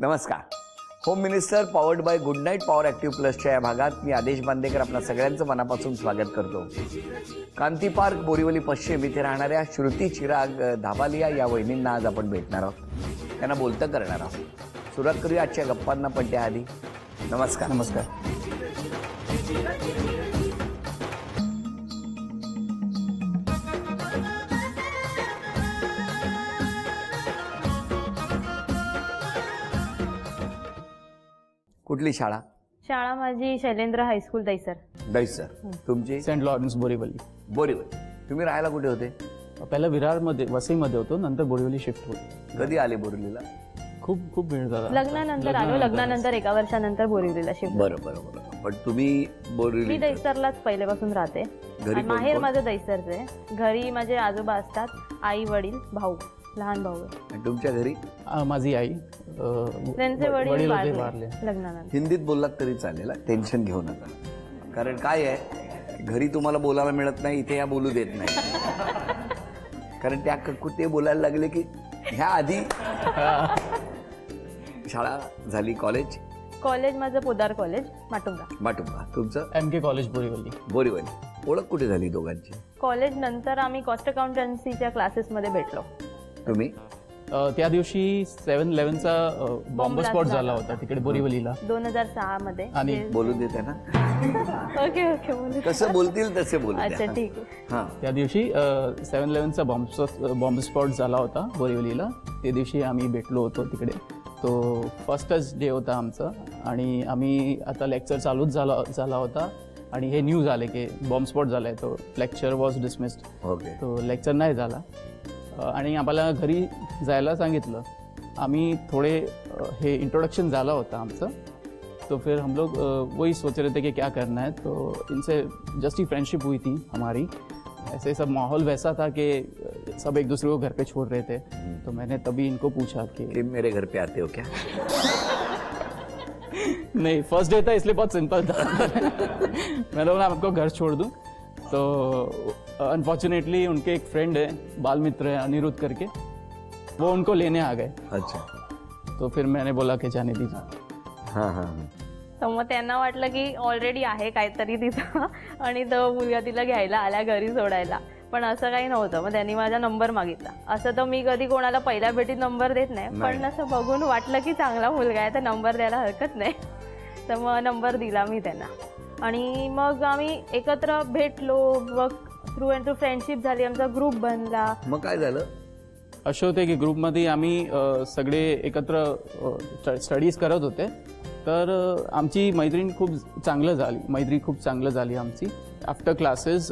नमस्कार. Home minister powered by good knight power active प्लसच्या या भागात मी आदेश बांदेकर आपल्या सगळ्यांचं मनापासून स्वागत करतो. कांती पार्क बोरिवली पश्चिम इथे राहणाऱ्या श्रुती चिराग धाबालिया या वहिनींना आज आपण भेटणार आहोत, त्यांना बोलतं करणार आहोत. सुरुवात करूया आजच्या गप्पांना, पण त्याआधी नमस्कार. नमस्कार. कुठली शाळा? शाळा माझी शैलेंद्र हायस्कूल दैसर. दैसर. तुमची? Saint Lawrence Borivali. बोरिवली. तुम्ही राहायला कुठे होते? पहिला विरारमध्ये वसईमध्ये होतो, नंतर बोरिवली शिफ्ट होतो. कधी आले बोरिवलीला? खूप वेळ झाला. लग्नानंतर आलो. लग्नानंतर 1 वर्षानंतर बोरिवलीला शिफ्ट. बरं बरं बरं. पण तुम्ही बोरिवली? मी दैसरलाच पहिल्यापासून राहते. घरी माहेर माझं दैसरचं आहे. घरी माझे आजोबा असतात, आई वडील भाऊ, लहान भाऊ. आणि तुमच्या घरी? माझी आई, त्यांचे वडील वारले. लग्नानंतर. हिंदीत बोललात तरी चालेल, टेन्शन घेऊ नका. कारण काय आहे, घरी तुम्हाला बोलायला मिळत नाही, इथे या बोलू देत नाही. कारण त्या ते बोलायला लागले की ह्या आधी शाळा झाली. कॉलेज माझं पोदार कॉलेज माटुंगा. तुमचं? MK college Borivali. बोरिवली. ओळख कुठे झाली दोघांची? कॉलेज नंतर आम्ही कॉस्ट अकाउंटन्सीच्या क्लासेसमध्ये भेटलो. तुम्ही? त्या दिवशी 7/11चा बॉम्ब स्पॉट झाला होता तिकडे बोरिवलीला 2006 मध्ये. आणि बोलू देते ना? ओके बोलू. कसं बोलतील तसे बोलू. अच्छा ठीक आहे. हां. त्या दिवशी 7/11चा बॉम्ब स्पॉट झाला होता बोरिवलीला. त्या दिवशी आम्ही भेटलो होतो तिकडे. तो फर्स्टच डे होता आमचा आणि आम्ही आता लेक्चर चालूच झाला होता आणि हे न्यूज आले की बॉम्ब स्पॉट झाला आहे. तो लेक्चर वॉज डिसमिस्ड. ओके. तो लेक्चर नाही झाला आणि आम्हाला घरी जायला सांगितलं. आम्ही थोड़े हे इंट्रोडक्शन झाला होता आमचं. तो फिर हम लोग वही सोच रहे थे कि क्या करना है. तो इनसे जस्ट ही फ्रेंडशिप हुई थी हमारी. ऐसे सब माहौल वैसा था कि सब एक दूसरे को घर पे छोड़ रहे थे. तो मैंने तभी इनको पूछा कि मेरे घर पे आते हो क्या? नहीं, फर्स्ट डे था इसलिए बहुत सिंपल था. मैंने बोला आपको घर छोड़ दूं. तो अनफॉर्चुनेटली उनके एक फ्रेंड है, बाल मित्र है अनिरुद्ध करके, वो उनको लेने आ गए. अच्छा. तो फिर मैंने बोला कि जाने दीजिए. हां. तर मग त्यांना वाटलं की ऑलरेडी आहे काहीतरी तिथं आणि तो मुलगा तिला घ्यायला आला घरी सोडायला. पण असं काही नव्हतं. मग त्यांनी माझा नंबर मागितला. असं तर मी कधी कोणाला पहिल्या भेटीत नंबर देत नाही, पण असं बघून वाटलं की चांगला मुलगा आहे तर नंबर द्यायला हरकत नाही. तर मग नंबर दिला मी त्यांना आणि मग आम्ही एकत्र भेटलो. मग थ्रू अँड थ्रू फ्रेंडशिप झाली, आमचा ग्रुप बनला. मग काय झालं? असे होते की ग्रुपमध्ये आम्ही सगळे एकत्र स्टडीज करत होते. तर आमची मैत्री खूप चांगलं झाली आमची. आफ्टर क्लासेस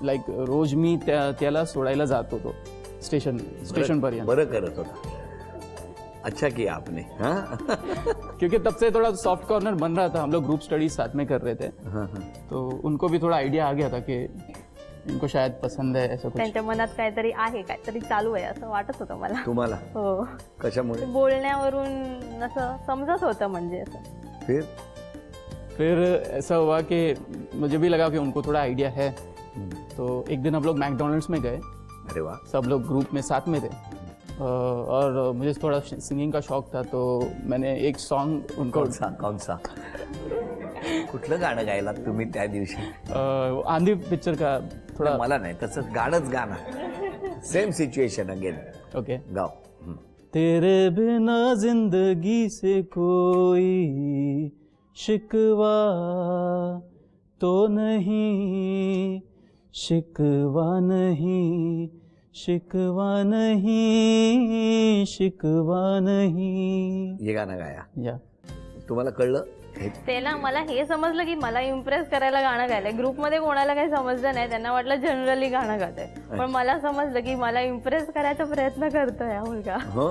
लाईक रोज मी त्याला सोडायला जात होतो स्टेशनपर्यंत. बरं करत होता. अच्छा किया आपने. हाँ? क्योंकि तब से थोड़ा सॉफ्ट कॉर्नर बन रहा था. हम लोग ग्रुप स्टडीज साथ में कर रहे थे. हाँ. तो उनको भी थोड़ा आइडिया आ गया था कि इनको शायद पसंद है ऐसा कुछ. त्यांच्या मनात काहीतरी आहे, काहीतरी चालू आहे असं वाटत होतं मला. तुम्हाला? हो. कशामुळे? बोलण्यावरून असं समजत होतं. म्हणजे असं फिर ऐसा हुआ कि मुझे भी लगा कि उनको थोड़ा आइडिया है. तो एक दिन हम लोग मैकडॉनल्ड्स में गए. अरे वाह. सब लोग ग्रुप में साथ में थे. और मुझे थोड़ा सिंगिंग का शौक था, तो मैंने एक सॉन्ग उनको. कौन सा? कुठलं गाणं गायलात तुम्ही त्या दिवशी? आंधी पिक्चर का थोड़ा. मला नाही, तसंच गाणं. Same situation again. ओके. गाओ. तेरे बिना जिंदगी से कोई शिकवा तो नहीं, शिकवा नहीं, शिकवा नहीं, शिकवा नहीं. हे गाणं गाया. या तुम्हाला कळलं? त्याला मला हे समजलं की मला इम्प्रेस करायला गाणं गायलंय. ग्रुपमध्ये कोणाला काही समजलं नाही. त्यांना वाटलं जनरली गाणं गातोय, पण मला समजलं की मला इम्प्रेस करायचा प्रयत्न करतोय हा मुलगा. हो.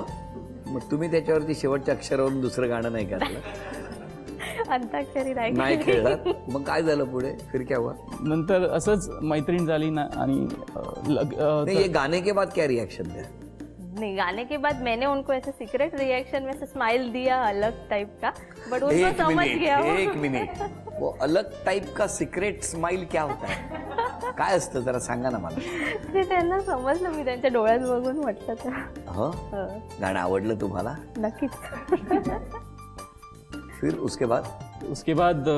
मग तुम्ही त्याच्यावरती शेवटच्या अक्षरावरून दुसरं गाणं नाही गायलं? अंताक्षरी नाही खेळलात? मग काय झालं पुढे? फिर क्या हुआ? नंतर असंच मैत्रीण झाली ना. आणि ये गाने के बाद क्या रिएक्शन दिया? नहीं, गाने के बाद मैंने उनको ऐसे सीक्रेट रिएक्शन में से स्माइल दिया अलग टाइप का, बट उनको समझ गया. एक मिनट, वो अलग टाइप का सीक्रेट स्माइल क्या होता है? काय असतं जरा सांगा ना मला. ते त्यांना समजलं, मी त्यांच्या डोळ्यात बघून म्हटलं तर. हो, गाणं आवडलं तुम्हाला? नक्कीच. फिर उसके बाद उसके बाद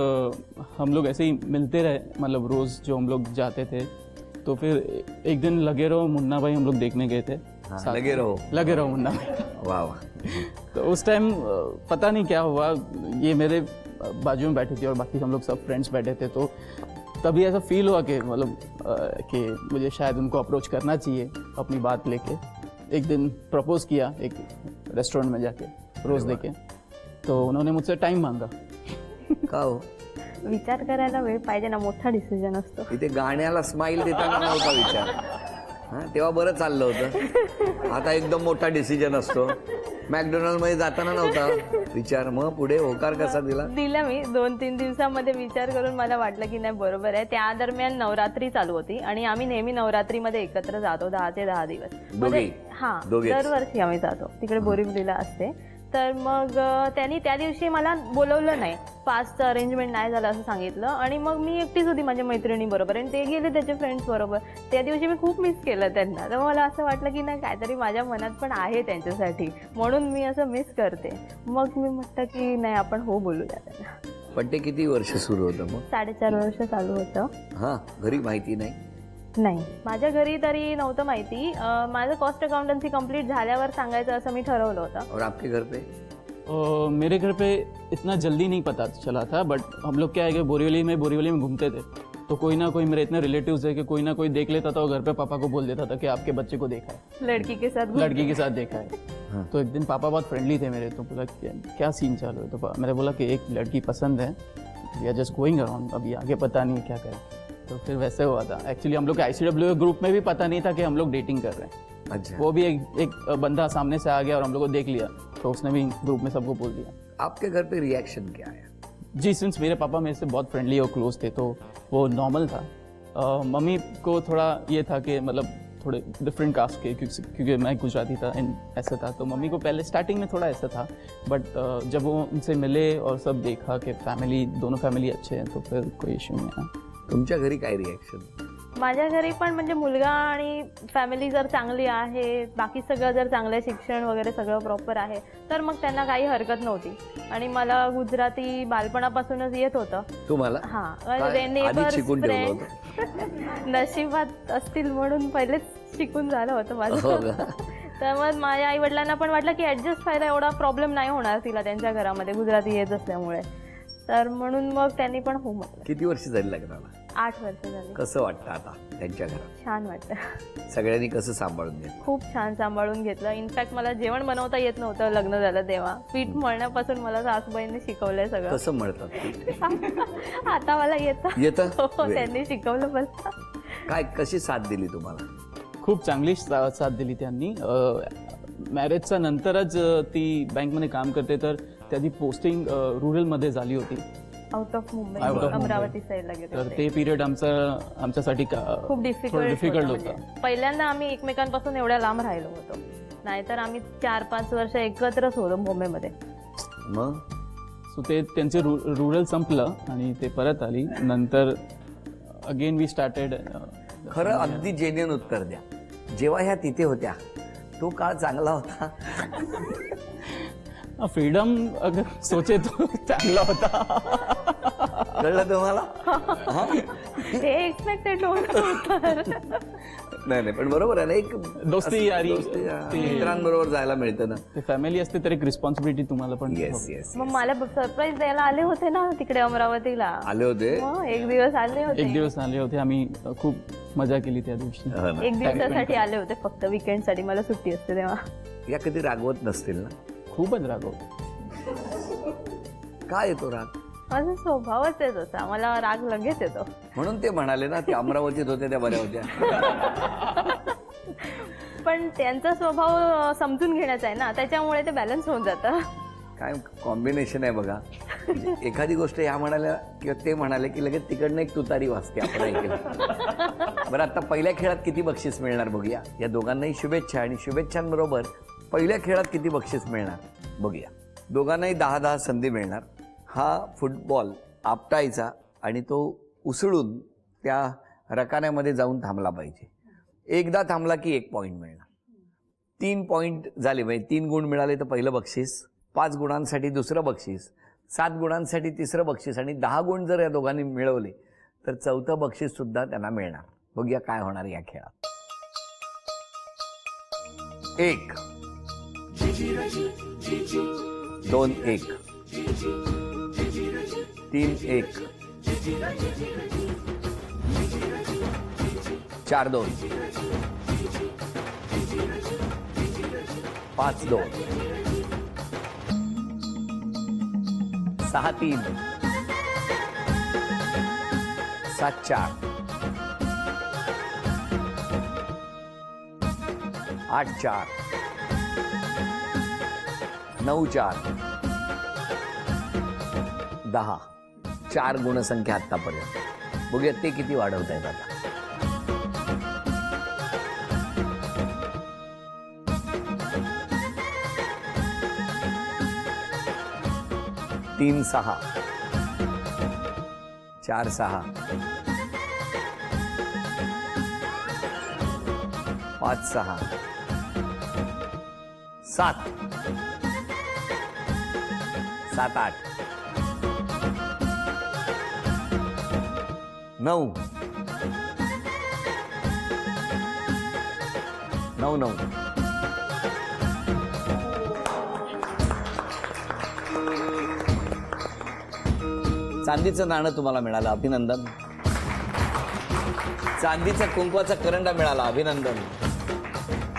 हम लोग ऐसे ही मिलते रहे, मतलब रोज़ जो हम लोग जाते थे. तो फिर एक दिन लगे रहो मुन्ना भाई हम लोग देखने गए थे. हाँ, लगे रहो मुन्ना भाई. वाह वाह. तो उस टाइम पता नहीं क्या हुआ, ये मेरे बाजू में बैठी थी और बाकी हम लोग सब फ्रेंड्स बैठे थे. तो तभी ऐसा फील हुआ कि मतलब कि मुझे शायद उनको अप्रोच करना चाहिए अपनी बात लेके. एक दिन प्रपोज किया एक रेस्टोरेंट में जाके रोज़ देके. तो उन्होंने मुझसे टाइम मांगा. का हो, विचार करायला वेळ पाहिजे ना, मोठा डिसिजन असतो. इथे गाण्याला स्माईल देताना नव्हता विचार. हां, तेव्हा बरं चाललं होतं. आता एकदम मोठा डिसिजन असतो. मॅकडोनल्डमध्ये जाताना नव्हता विचार, मग पुढे होकार कसा दिला? दिला मी 2-3 दिवसामध्ये विचार करून मला वाटलं की नाही बरोबर आहे. त्या दरम्यान नवरात्री चालू होती आणि आम्ही नेहमी नवरात्रीमध्ये एकत्र जातो 10 ते 10 दिवस. दोघेही? हां, दोघेच? दरवर्षी आम्ही जातो तिकडे, बोरिवलीला असते. तर मग त्यांनी त्या दिवशी मला बोलवलं नाही, पासचं अरेंजमेंट नाही झालं असं सांगितलं आणि मग मी एकटीच होती माझ्या मैत्रिणीबरोबर आणि ते गेले त्याच्या फ्रेंड्स बरोबर. त्या दिवशी मी खूप मिस केलं त्यांना. तर मला असं वाटलं की नाही, काहीतरी माझ्या मनात पण आहे त्यांच्यासाठी, म्हणून मी असं मिस करते. मग मी म्हटलं की नाही, आपण हो बोलूया त्यांना. पण ते किती वर्ष सुरू होतं मग? 4.5 वर्ष चालू होतं. हां, घरी माहिती नाही? नाही, माझ्या घरी तरी नव्हतं माहिती. माझं कॉस्ट अकाउंटन्सी कंप्लीट झाल्यावर सांगायचं असं मी ठरवलं होतं. और आपके घर पे? मेरे घर पे इतना जल्दी नहीं पता चला था, बट हम लोग क्या है कि बोरीवली में घूमते थे. तो कोई ना कोई मेरे इतने रिलेटिव्स है कि कोई ना कोई देख लेता था और घर पे पापा को बोल देता था कि आपके बच्चे को देखा है, लड़की के साथ देखा है. तो एक दिन पापा बहुत फ्रेंडली थे मेरे. तो बोला क्या सीन चालू है? तो मैंने बोला कि एक लड़की पसंद है, we are just going around, अभी आगे पता नहीं क्या करें. तो फिर वैसे हुआ था. एक्चुअली हम लोग के ICW ग्रुप में भी पता नहीं था कि हम लोग डेटिंग कर रहे हैं. अच्छा. वो भी एक बंदा सामने से आ गया और हम लोग को देख लिया, तो उसने भी ग्रुप में सबको बोल दिया. आपके घर पे रिएक्शन क्या है? जी, सिंस मेरे पापा मेरे से बहुत फ्रेंडली और क्लोज थे तो वो नॉर्मल था. मम्मी को थोड़ा ये था कि मतलब थोड़े डिफरेंट कास्ट के, क्योंकि मैं गुजराती था एंड ऐसा था. तो मम्मी को पहले स्टार्टिंग में थोड़ा ऐसा था, बट जब वो उनसे मिले और सब देखा कि दोनों फैमिली अच्छे हैं, तो फिर कोई इश्यू नहीं आया. तुमच्या घरी काय रिएक्शन? माझ्या घरी पण म्हणजे मुलगा आणि फॅमिली जर चांगली आहे, बाकी सगळं जर चांगलं, शिक्षण वगैरे सगळं प्रॉपर आहे, तर मग त्यांना काही हरकत नव्हती. आणि मला गुजराती बालपणापासूनच येत होतं. तुम्हाला? हां, आधीच शिकून ठेवलं होतं? नशिबात असतील म्हणून पहिलेच शिकून झालं होतं हो माझं. का? तर मग माझ्या आई वडिलांना पण वाटलं की ॲडजस्ट व्हायला एवढा प्रॉब्लेम नाही होणार तिला त्यांच्या घरामध्ये गुजराती येत असल्यामुळे. तर म्हणून मग त्यांनी पण हो म्हटलं. किती वर्ष झाली लग्नाला? 8 वर्ष झाली. कसं वाटतं आता त्यांच्या घरात? छान वाटतं. सगळ्यांनी कसं सांभाळून घेतलं? खूप छान सांभाळून घेतलं. इनफॅक्ट मला जेवण बनवता येत नव्हतं लग्न झालं तेव्हा. पीठ मळण्यापासून मला सासूबाईंनी शिकवलंय सगळं. कसं म्हणतात? आता मला येतं. हो, त्यांनी शिकवलं मला. काय, कशी साथ दिली तुम्हाला? खूप चांगली साथ दिली त्यांनी. मॅरेजच्या नंतरच ती बँकमध्ये काम करते, तर त्याची पोस्टिंग रुरलमध्ये झाली होती. आउट ऑफ मुंबई, अमरावती साईडला गेले तर होते. ते पिरियड आमच्यासाठी खूप डिफिकल्ट होतं. पहिल्यांदा आम्ही एकमेकांपासून एवढ्या लांब राहिलो होतो. नाहीतर आम्ही 4-5 वर्ष एकत्रच होतो मुंबईमध्ये. मग सो ते त्यांचे रुरल संपलं आणि ते परत आली. नंतर अगेन वी स्टार्टेड. खरं अगदी जेन्युइन उत्तर द्या. जेव्हा ह्या तिथे होत्या तो काळ चांगला होता? फ्रीडम अगर सोचे तो चांगला होता. कळलं तुम्हाला? हे एक्सपेक्टेड नव्हतं. नाही, पण बरोबर आहे ना, एक दोस्ती यारी मित्रांबरोबर जायला मिळतं ना. ते फॅमिली असते तर एक रिस्पॉन्सिबिलिटी तुम्हाला पण. येस. मग मला सरप्राईज द्यायला आले होते ना तिकडे अमरावतीला. आले होते? एक दिवस आले होते. आम्ही खूप मजा केली त्या दिवशी. एक दिवसासाठी आले होते फक्त, वीकेंडसाठी. मला सुट्टी असते तेव्हा. या कधी रागवत नसतील ना? खूपच रागवतो. काय येतो राग? माझा स्वभावच आहे तसा, मला राग लगेच येतो. म्हणून ते म्हणाले ना, ते अमरावतीत होते त्या बऱ्या होत्या. पण त्यांचा स्वभाव समजून घेण्याचा आहे ना, त्याच्यामुळे ते बॅलन्स होऊन जातं. काय कॉम्बिनेशन आहे बघा. एखादी गोष्ट ह्या म्हणाल्या किंवा ते म्हणाले की लगेच तिकडनं एक तुतारी वाजते, आपण ऐकलं. बरं, आता पहिल्या खेळात किती बक्षीस मिळणार बघूया. या दोघांनाही शुभेच्छा, आणि शुभेच्छांबरोबर पहिल्या खेळात किती बक्षीस मिळणार बघूया. दोघांनाही 10-10 संधी मिळणार. हा फुटबॉल आपटायचा आणि तो उसळून त्या रकान्यामध्ये जाऊन थांबला पाहिजे. एकदा थांबला की 1 पॉईंट मिळणार. 3 पॉईंट झाले म्हणजे 3 गुण मिळाले तर पहिलं बक्षीस, 5 गुणांसाठी दुसरं बक्षीस, 7 गुणांसाठी तिसरं बक्षीस आणि 10 गुण जर या दोघांनी मिळवले तर चौथं बक्षीस सुद्धा त्यांना मिळणार. बघूया काय होणार या खेळात. 1 2 1 3 1 4 2 5 2 6 3 7 4 8 4 9 4 10. 4 गुणसंख्या आतापर्यंत. बघूया ते किती वाढवता येत आता. 3 6 4 6 5 6 7 7 8 9 9 9. चांदीचं नाणं तुम्हाला मिळालं, अभिनंदन. चांदीचा कुंकवाचा करंडा मिळाला, अभिनंदन.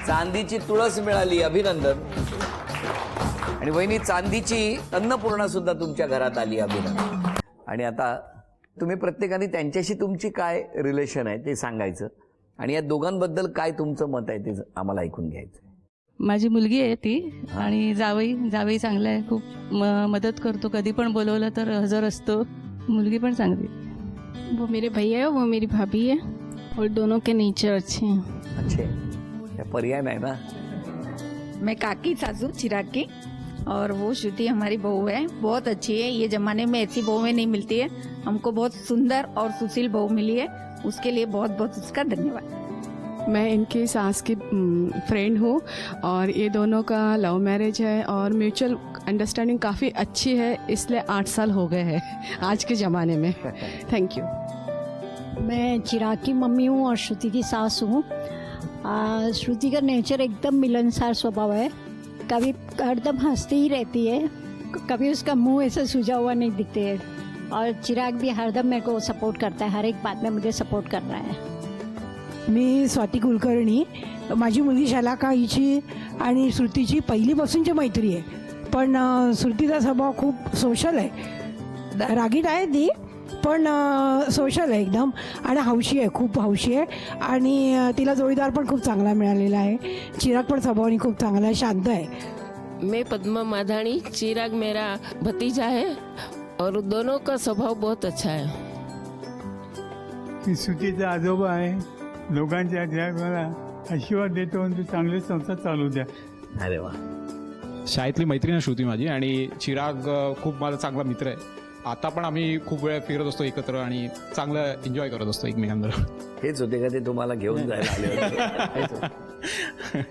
चांदीची तुळस मिळाली, अभिनंदन. आणि वहिनी चांदीची अन्नपूर्णा सुद्धा तुमच्या घरात आली, अभिनंदन. आणि आता तुम्ही प्रत्येकाने त्यांच्याशी तुमची काय रिलेशन आहे ते सांगायचं आणि या दोघांबद्दल काय तुमचं मत आहे ते आम्हाला ऐकून घ्यायचं. माझी मुलगी आहे ती आणि जावई चांगला आहे, खूप मदत करतो, कधी पण बोलवलं तर हजर असतो. मुलगी पण चांगली. वो मेरे भैया है, वो मेरी भाभी है और दोनों के नेचर अच्छे हैं. अच्छे, क्या पर्याय नाही ना. मैं काकी सासू चिराग की और वो श्रुति हमारी बहू है, बहुत अच्छी है. ये जमाने में ऐसी बहुएं नहीं मिलती है. हमको बहुत सुंदर और सुशील बहू मिली है, उसके लिए बहुत बहुत उसका धन्यवाद. मैं इनकी सास की फ्रेंड हूँ और ये दोनों का लव मैरिज है और म्यूचुअल अंडरस्टैंडिंग काफ़ी अच्छी है, इसलिए 8 साल हो गए हैं आज के ज़माने में. Thank you. मैं चिराग की मम्मी हूँ और श्रुति की सास हूँ. श्रुति का नेचर एकदम मिलनसार स्वभाव है, कभी हरदम हंसती ही रहती है, कभी उसका मुंह ऐसे सूजा हुआ नहीं दिखते है. और चिराग भी हरदम मेरे को सपोर्ट करता है, हर एक बात में मुझे सपोर्ट कर रहा है. मी स्वाती कुलकर्णी. माझी मुलगी शलाका हिची आणि श्रुतीची पहिलीपासूनची मैत्री आहे, पण श्रुतीचा स्वभाव खूप सोशल आहे, रागीट आहे ती पण सोशल आहे एकदम आणि हौशी आहे, खूप हौशी आहे. आणि तिला जोडीदार पण खूप चांगला मिळालेला आहे. चिराग पण स्वभावाने खूप चांगला आहे, शांत आहे. मैं पद्मा माधानी, चिराग मेरा भतीजा है और दोनों का स्वभाव बहुत अच्छा है. मी श्रुतीचा आजोबा आहे, लोकांच्या मला आशीर्वाद देतो आणि चांगले संसार चालू द्या. अरे वा. शाळेतली मैत्रीण आहे श्रुती माझी आणि चिराग खूप माझा चांगला मित्र आहे. आता पण आम्ही खूप वेळ फिरत असतो एकत्र आणि चांगलं एन्जॉय करत असतो एकमेकांबरोबर. हेच होते का ते तुम्हाला घेऊन जायला आले होते?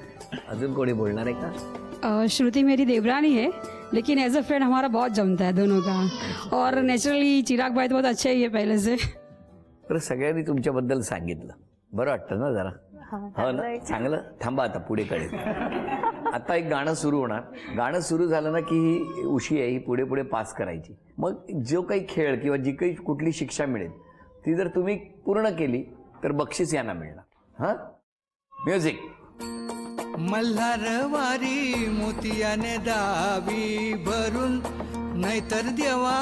अजून कोणी बोलणार आहे का? श्रुति मेरी देवरानी है, लेकिन एज अ फ्रेंड हमारा बहुत जमता है दोनों का. और नेचुरली चिराग भाई तो बहुत अच्छे ही है पहले से. तर सगळ्यांनी तुमच्याबद्दल सांगितलं, बरं वाटतं ना जरा. हो ना, चांगलं. थांबा आता पुढे कळेल. आता एक गाणं सुरू होणार. गाणं सुरू झालं ना की ही उशी आहे, ही पुढे पुढे पास करायची. मग जो काही खेळ किंवा जी काही कुठली शिक्षा मिळेल ती जर तुम्ही पूर्ण केली तर बक्षीस यांना मिळणार. हां, म्युझिक. मल्हारवारी मोतियाने दावी भरून, नाहीतर देवा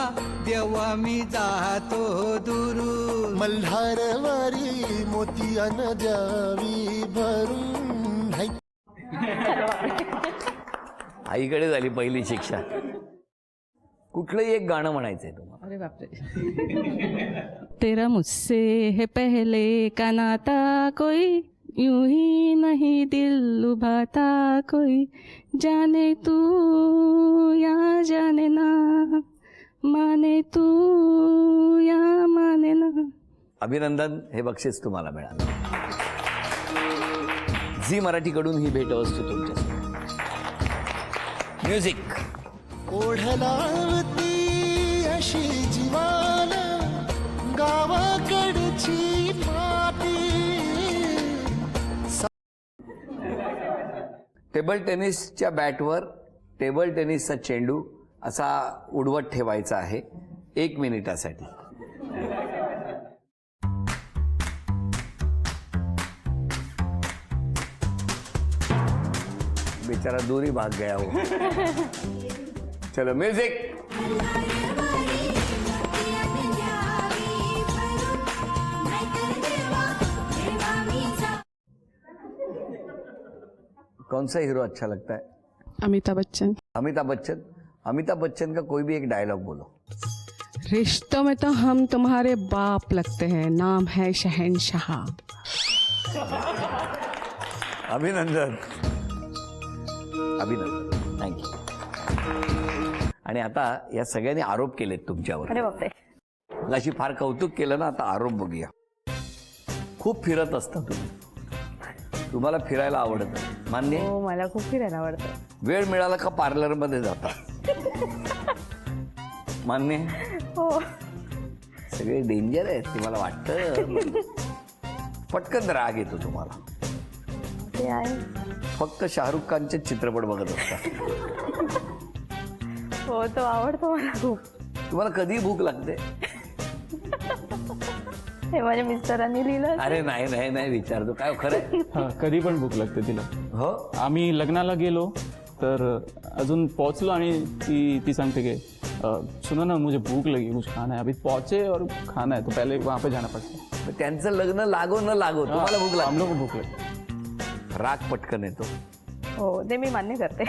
देवा मी जातो दुरून. मल्हारवारी मोतियाने द्यावी भरून. आईकडे झाली पहिली शिक्षा. कुठलंही एक गाणं म्हणायचंय तुम्हाला. अरे बापरे. तेरा मुझसे है पहले का नाता कोई, यूं ही नहीं दिल लुभाता कोई, जाने तू या जाने ना, माने तू या माने ना. अभिनंदन, हे बक्षीस तुम्हाला मिळालं. झी मराठीकडून ही भेटवस्तू तुमच्यासाठी. म्युझिक. ओढलावती अशी जीवान गावाकडची माती. टेबल टेनिसच्या बॅटवर टेबल टेनिसचा चेंडू असा उडवत ठेवायचा आहे 1 मिनिटासाठी. बेचारा दूरी भाग गया हो. चलो म्यूजिक. कौन सा हीरो अच्छा लगता है? अमिताभ बच्चन. अमिताभ बच्चन. अमिताभ बच्चन का कोई भी एक डायलॉग बोलो. रिश्तों में तो हम तुम्हारे बाप लगते हैं, नाम है शहनशाह. अभिनंदन. अभिनंदन, थँक्यू. आणि आता या सगळ्यांनी आरोप केलेत तुमच्यावर. अरे बापरे. अशी फार कौतुक केलं ना, आता आरोप बघूया. खूप फिरत असता तुम्ही, तुम्हाला फिरायला आवडतं, मान्य आहे? हो, मला खूप फिरायला आवडतं. वेळ मिळाला का पार्लरमध्ये जाता, मान्य आहे? हो. सगळे डेंजर आहेत तुम्हाला वाटतं. पटकन राग येतो तुम्हाला. ते आहे. फक्त शाहरुख खानचे चित्रपट बघत असता. हो, तो आवडतो मला खूप. तुम्हाला कधी भूक लागते? हे माझ्या मिस्टरांनी लिहिलं. अरे नाही नाही नाही, विचारतो काय खरं. हां, कधी पण भूक लागते तिला. हो, आम्ही लग्नाला गेलो तर अजून पोहोचलो आणि ती सांगते की सुनो ना, मुझे भूक लगी, कुछ खाना है. अभी पहुंचे और खाना है तो पहले वहाँ पे जाना पड़ता है. त्यांचं लग्न लागो न लागो तुम्हाला भूक लागते. हम लोग को भूक लगती. राग पटकन येतो. हो, ते मी मान्य करते.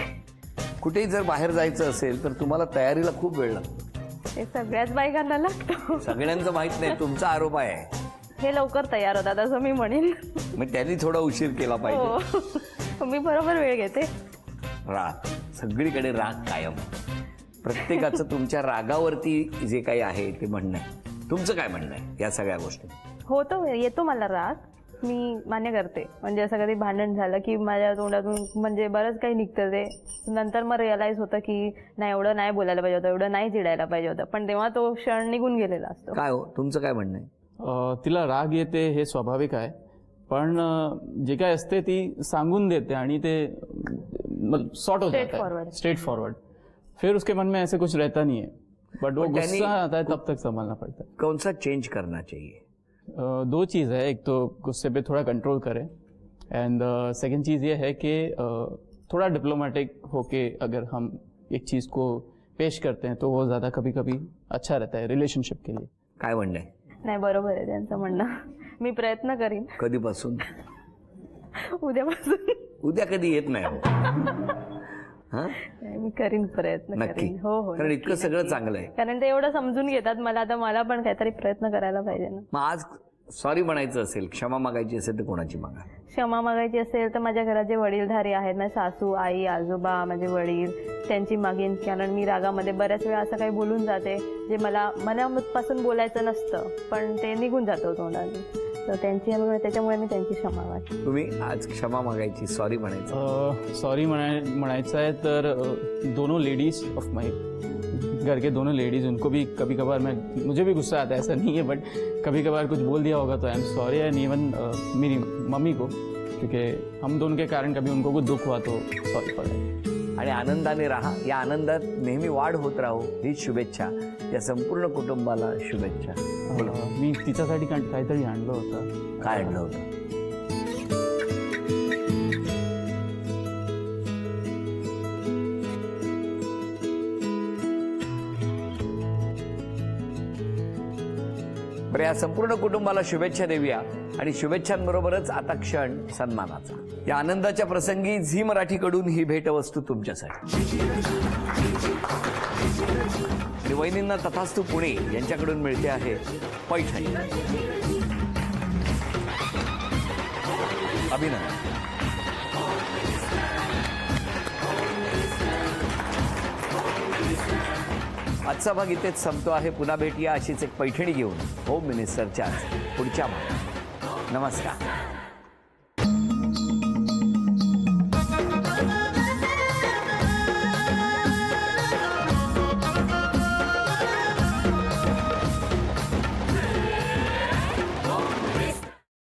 कुठेही जर बाहेर जायचं असेल तर तुम्हाला तयारीला खूप वेळ लागतो. ते सगळ्याच बायकांना लागतं. सगळ्यांचं माहित नाही, तुमचा आरोप आहे. हे लवकर तयार होतात असं मी म्हणेन. मग त्यांनी थोडा उशीर केला पाहिजे. हो, मी बरोबर वेळ घेते. राग, सगळीकडे राग कायम. प्रत्येकाचं तुमच्या रागावरती जे काही आहे ते म्हणणं आहे. तुमचं काय म्हणणं आहे या सगळ्या गोष्टी? होतो, येतो मला राग, मी मान्य करते. म्हणजे असं कधी भांडण झालं की माझ्या तोंडातून म्हणजे बरंच काही निघतं. ते नंतर मग रिअलाईज होतं की नाही, एवढं नाही बोलायला पाहिजे होतं, एवढं नाही चिडायला पाहिजे होतं. पण तेव्हा तो क्षण निघून गेलेला असतो. काय हो, तुमचं काय म्हणणं आहे? तिला राग येते हे स्वाभाविक आहे, पण जे काय असते ती सांगून देते आणि ते सॉर्ट हो जाता है, स्ट्रेट फॉरवर्ड. फिर उसके मन में ऐसे कुछ रहता नहीं है, बट वो गुस्सा आता है तब तक संभालना पड़ता है. कौन सा चेंज करना चाहिए? 2 चीज़ है. एक तो गुस्से पे थोड़ा कंट्रोल करें, एंड सेकंड चीज़ ये है कि थोड़ा डिप्लोमेटिक होके अगर हम एक चीज़ को पेश करते हैं तो वो ज़्यादा कभी कभी अच्छा रहता है रिलेशनशिप के लिए. काय म्हणणं आहे? नाही, बरोबर आहे त्यांचं म्हणणं. मी प्रयत्न करीन. कधीपासून? उद्यापासून. उद्या कधी येत नाही हो. हा, मी करीन प्रयत्न. नक्की. करीन. हो हो, कारण नक्की, इतकं सगळं नक्की. चांगलं आहे. कारण ते एवढं समजून घेतात मला, आता मला पण काहीतरी प्रयत्न करायला पाहिजे ना. मग आज सॉरी म्हणायचं असेल, क्षमा मागायची असेल तर कोणाची मागा? क्षमा मागायची असेल तर माझ्या घरात जे वडीलधारी आहेत, माझे सासू, आई, आजोबा, माझे वडील, त्यांची मागीन. कारण मी रागामध्ये बऱ्याच वेळा असं काही बोलून जाते जे मला मनापासून बोलायचं नसतं, पण ते निघून जातं तोंडाने. तर त्याच्यामुळे मी त्यांची क्षमा मागते. तुम्ही आज क्षमा मागायची, सॉरी म्हणायचं? सॉरी म्हणायचं है तर दोनों लेडीज ऑफ माई घर के दोनों लेडीज़, उनको भी कभी कभार मुझे भी गुस्सा आता है, ऐसा नहीं है, बट कभी कभार कुछ बोल दिया होगा तो I am sorry. And even मेरी मम्मी को, क्योंकि हम दोनों के कारण कभी उनको कुछ दुख हुआ तो सॉरी फॉर दैट. आणि आनंदाने राहा, या आनंदात नेहमी वाढ होत राहो हीच शुभेच्छा. या संपूर्ण कुटुंबाला शुभेच्छा. मी तिच्यासाठी काहीतरी आणलं होतं. काय आणलं होतं? बरं, या संपूर्ण कुटुंबाला शुभेच्छा देऊया आणि शुभेच्छांबरोबरच आता क्षण सन्मानाचा. या आनंदाच्या प्रसंगी झी मराठीकडून ही भेटवस्तू तुमच्यासाठी. आणि वहिनींना तथास्तु पुणे यांच्याकडून मिळते आहे पैठणी. अभिनंदन. आजचा भाग इथेच संपतो आहे. पुन्हा भेटूया अशीच एक पैठणी घेऊन होम मिनिस्टरच्या पुढच्या भागात. नमस्कार.